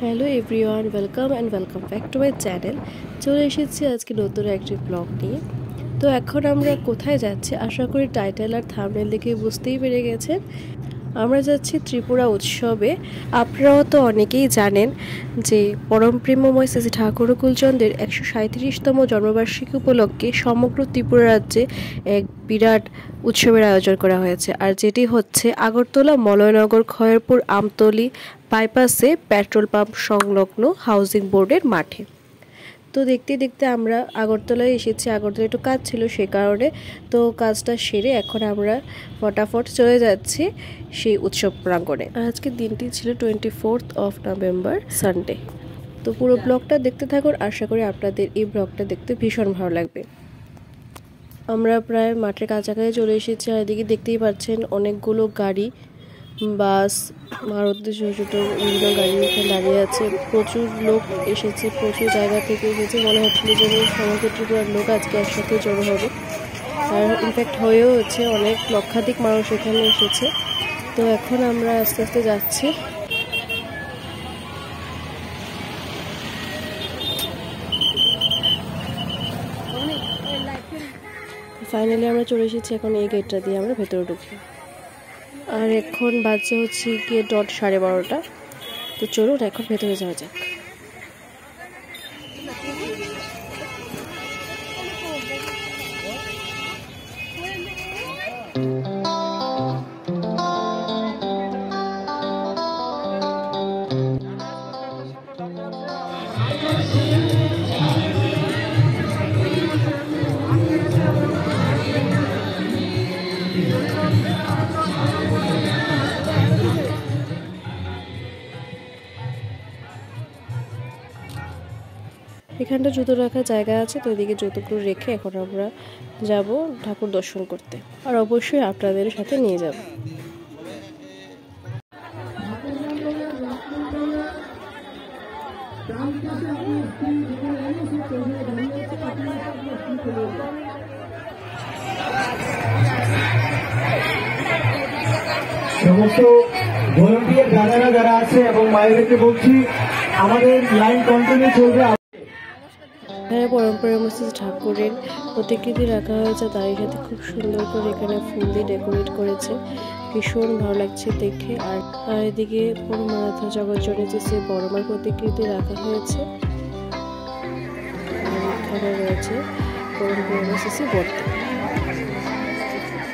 Hello everyone, welcome back to my channel. চলে এসেছি আজকে নতুন একটি ব্লগ নিয়ে। তো এখন আমরা কোথায় যাচ্ছি আশা করি টাইটেল আর থাম্বনেল দেখে বুঝতেই পেরে গেছেন। আমরা যাচ্ছি ত্রিপুরা উৎসবে। আপনারাও তো অনেকেই জানেন যে পরম প্রেমময় শ্রী ঠাকুর কুলচন্দ্রের 137তম জন্মবার্ষিকী উপলক্ষে সমগ্র ত্রিপুরা রাজ্যে এক বিরাট উৎসবের আয়োজন করা হয়েছে, আর যেটি হচ্ছে আগরতলা মলয়নগর খয়েরপুর আমতলী বাইপাসে পেট্রোল পাম্প সংলগ্ন হাউজিং বোর্ডের মাঠে। তো দেখতে দেখতে আমরা আগরতলায় এসেছি। আগরতলায় একটু কাজ ছিল, সে কারণে তো কাজটা সেরে এখন আমরা ফটাফট চলে যাচ্ছি সেই উৎসব প্রাঙ্গণে। আর আজকের দিনটি ছিল 24th of November, সানডে। তো পুরো ব্লগটা দেখতে থাকুন, আশা করি আপনাদের এই ব্লগটা দেখতে ভীষণ ভালো লাগবে। আমরা প্রায় মাঠের কাছাকাছি চলে এসেছি, আর এদিকে দেখতেই পাচ্ছেন অনেকগুলো গাড়ি, বাস, মারুতি ছোটো ছোটো বিভিন্ন গাড়ি এখানে দাঁড়িয়ে আছে। প্রচুর লোক এসেছে, প্রচুর জায়গা থেকে এসেছে। মনে হচ্ছিল যে সমগ্র ত্রিপুরার লোক আজকে একসাথে জড়ো হবে, আর ইনফ্যাক্ট হয়েও হচ্ছে। অনেক লক্ষাধিক মানুষ এখানে এসেছে। তো এখন আমরা আস্তে আস্তে যাচ্ছি। ফাইনালি আমরা চলে এসেছি, এখন এই গেটটা দিয়ে আমরা ভেতরে ঢুকবো। আর এখন বাজছে হচ্ছে গিয়ে 12:30। তো চলুন এখন ভেতরে যাওয়া যাক। এখানটা জুতো রাখার জায়গা আছে, তো এদিকে জুতোগুলো রেখে এখন আমরা যাব ঠাকুর দর্শন করতে, আর অবশ্যই আপনাদের সাথে নিয়ে যাব। সমস্ত ভলান্টিয়ার দাদারা যারা আছে এবং মায়েদেরকে বলছি আমাদের লাইন কন্টিনিউ চলবে। এখানে পরম্পরা মসজিদ ঠাকুরের প্রতিকৃতি রাখা হয়েছে, তার সাথে খুব সুন্দর করে এখানে ফুল দিয়ে ডেকোরেট করেছে, ভীষণ ভালো লাগছে দেখে। আর এদিকে পরমারাধ্যা জগৎজনী যে সে বড়মার প্রতিকৃতি রাখা হয়েছে, আর এখানে রয়েছে পরম্পরা মসজিদ বর্তমান।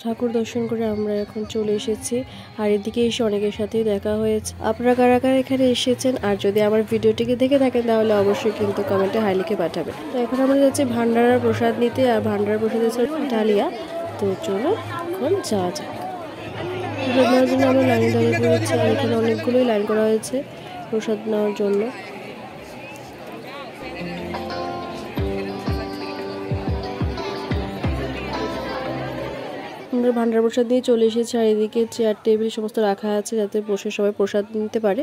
ঠাকুর দর্শন করে আমরা এখন চলে এসেছি, আর এদিকে এসে অনেকের সাথেই দেখা হয়েছে। আপনারা কারা কারা এখানে এসেছেন, আর যদি আমার ভিডিওটিকে দেখে থাকেন তাহলে অবশ্যই কিন্তু কমেন্টে হাই লিখে পাঠাবেন। তো এখন আমরা যাচ্ছি ভান্ডারার প্রসাদ নিতে, আর ভান্ডারার প্রসাদ হচ্ছে ডালিয়া। তো চলো এখন যাওয়া যাক। প্রসাদ নেওয়ার জন্য আমরা লাইনে দাঁড়িয়ে পড়েছি, আর এখানে অনেকগুলোই লাইন করা হয়েছে প্রসাদ নেওয়ার জন্য। আমরা ভান্ডার প্রসাদ দিয়ে চলে এসেছি, আর এদিকে চেয়ার টেবিল সমস্ত রাখা আছে যাতে বসে সবাই প্রসাদ নিতে পারে।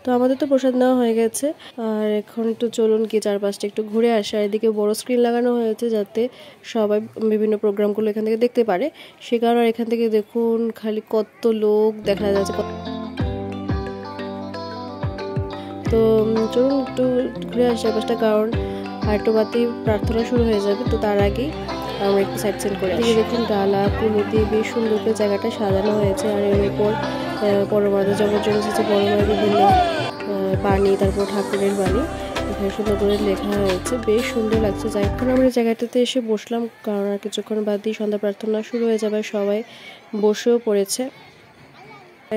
তো আমাদের তো প্রসাদ নেওয়া হয়ে গেছে, আর এখন তো চলুন গিয়ে চারপাশটা একটু ঘুরে আসে। আর এদিকে বড় স্ক্রিন লাগানো হয়েছে যাতে সবাই বিভিন্ন প্রোগ্রামগুলো এখান থেকে দেখতে পারে, সে কারণে এখান থেকে দেখুন খালি কত লোক দেখা যাচ্ছে। তো চলুন একটু ঘুরে আসি চারপাশটা, কারণ আর একটু বাদে প্রার্থনা শুরু হয়ে যাবে। তো তার আগেই আমরা একটু সাইড সিন করে আসি। দেখুন ডালা কুলো দিয়ে বেশ সুন্দর করে জায়গাটা সাজানো হয়েছে, আর এর উপর পরমারাধ্যা জগৎজনী যে বড়মার বিভিন্ন বাণী, তারপর ঠাকুরের বাণী এখানে সুন্দর করে লেখা হয়েছে, বেশ সুন্দর লাগছে। যাই এখন আমরা জায়গাটাতে এসে বসলাম, কারণ আর কিছুক্ষণ বাদেই সন্ধ্যা প্রার্থনা শুরু হয়ে যাবে, সবাই বসেও পড়েছে।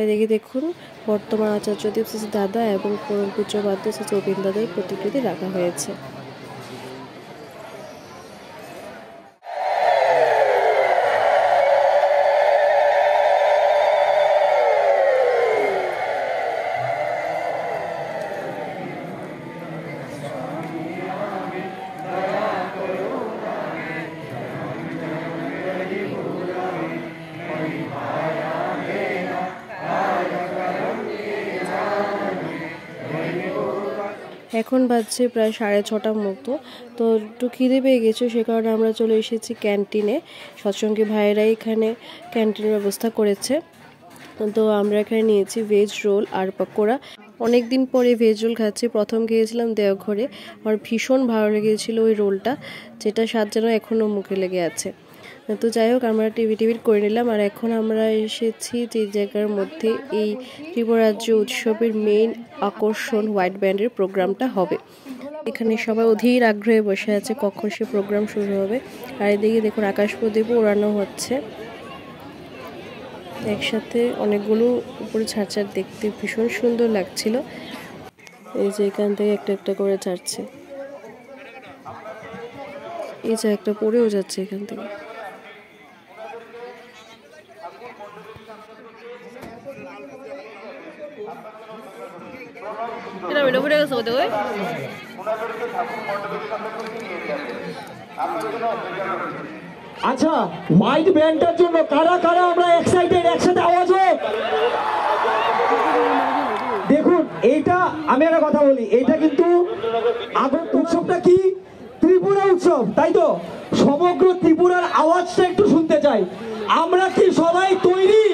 এদিকে দেখুন বর্তমান আচার্য শ্রী দাদা এবং পরম পূজ্যপাদ্য শ্রী গোবিন্দ দাদের প্রতিকৃতি রাখা হয়েছে। এখন বাজছে প্রায় 6:30 মতো। তো একটু খিদে পেয়ে গেছে, সে কারণে আমরা চলে এসেছি ক্যান্টিনে। সৎসঙ্গী ভাইয়েরাই এখানে ক্যান্টিনের ব্যবস্থা করেছে। তো আমরা এখানে নিয়েছি ভেজ রোল আর পকোড়া। অনেক দিন পরে ভেজ রোল খাচ্ছি। প্রথম খেয়েছিলাম দেওঘরে, আমার ভীষণ ভালো লেগেছিল ওই রোলটা, যেটা স্বাদ যেন এখনও মুখে লেগে আছে। তো যাই হোক, আমরা টিভিট করে নিলাম। আর এখন আমরা এসেছি যে জায়গার মধ্যে এই ত্রিপুরা রাজ্য উৎসবের মেইন আকর্ষণ হোয়াইট ব্যান্ডের প্রোগ্রামটা হবে। এখানে সবাই অধীর আগ্রহে বসে আছে কখন সে প্রোগ্রাম শুরু হবে। আর এদিকে দেখুন আকাশ প্রদীপ ওড়ানো হচ্ছে একসাথে, অনেকগুলো উপরে ছাড় দেখতে ভীষণ সুন্দর লাগছিল। এই যে এখান থেকে একটা একটা করে ছাড়ছে, এই যে একটা পড়েও যাচ্ছে এখান থেকে। আচ্ছা, হোয়াইট ব্যান্ডটার জন্য কারা কারা আমরা এক্সাইটেড, একসাথে আওয়াজ হোক। দেখুন, এইটা আমি একটা কথা বলি, এইটা কিন্তু আগত উৎসবটা কি ত্রিপুরা উৎসব, তাই তো? সমগ্র ত্রিপুরার আওয়াজটা একটু শুনতে চাই। আমরা কি সবাই তৈরি?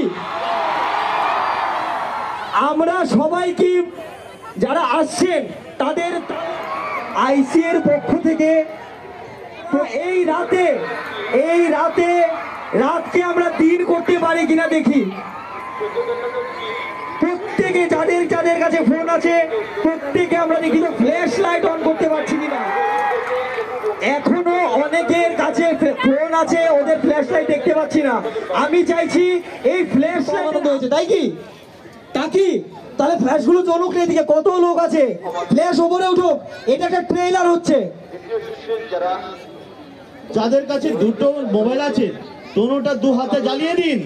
আমরা সবাই কি, যারা আসছেন তাদের আইসি এর পক্ষ থেকে, তো এই রাতকে আমরা দিন করতে পারি কিনা দেখি। প্রত্যেকে যাদের কাছে ফোন আছে প্রত্যেকে আমরা দেখি তো ফ্ল্যাশ লাইট অন করতে পারছি কিনা। এখনো অনেকের কাছে ফোন আছে, ওদের ফ্ল্যাশ লাইট দেখতে পাচ্ছি না। আমি চাইছি এই ফ্ল্যাশ লাইট হয়েছে, তাই কি? তাহলে ফ্ল্যাশ গুলো চলুক, এদিকে কত লোক আছে, ফ্ল্যাশ ওপরে উঠুক। এটা একটা ট্রেইলার হচ্ছে। যাদের কাছে দুটো মোবাইল আছে, দোনোটা দু হাতে জ্বালিয়ে দিন।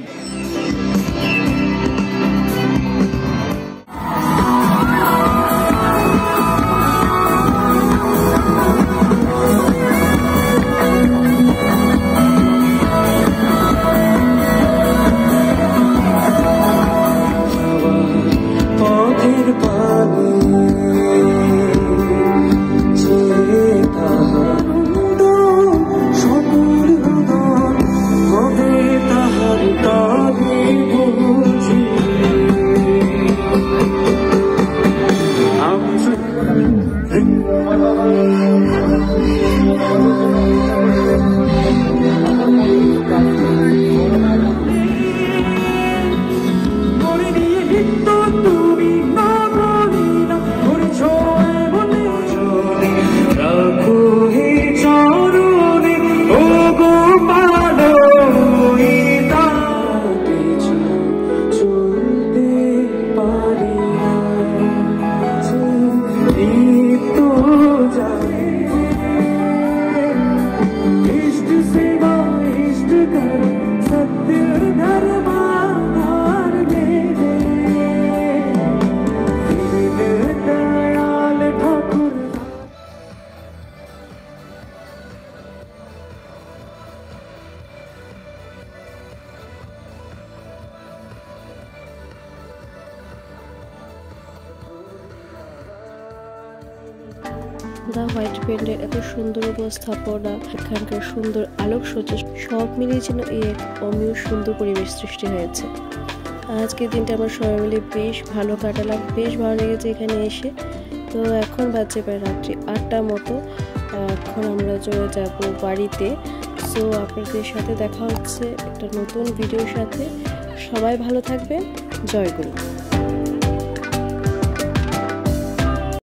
দ্য হোয়াইট ব্যান্ডের এত সুন্দর উপস্থাপনা, এখানকার সুন্দর আলোকসজ্জা সব মিলিয়ে যেন এই এক অমীয় সুন্দর পরিবেশ সৃষ্টি হয়েছে। আজকের দিনটা আমার সবাই মিলে বেশ ভালো কাটালাম, বেশ ভালো লেগেছে এখানে এসে। তো এখন বাজছে প্রায় রাত্রি 8টার মতো, এখন আমরা চলে যাব বাড়িতে। সো আপনাদের সাথে দেখা হচ্ছে একটা নতুন ভিডিওর সাথে। সবাই ভালো থাকবেন। জয় গুরু।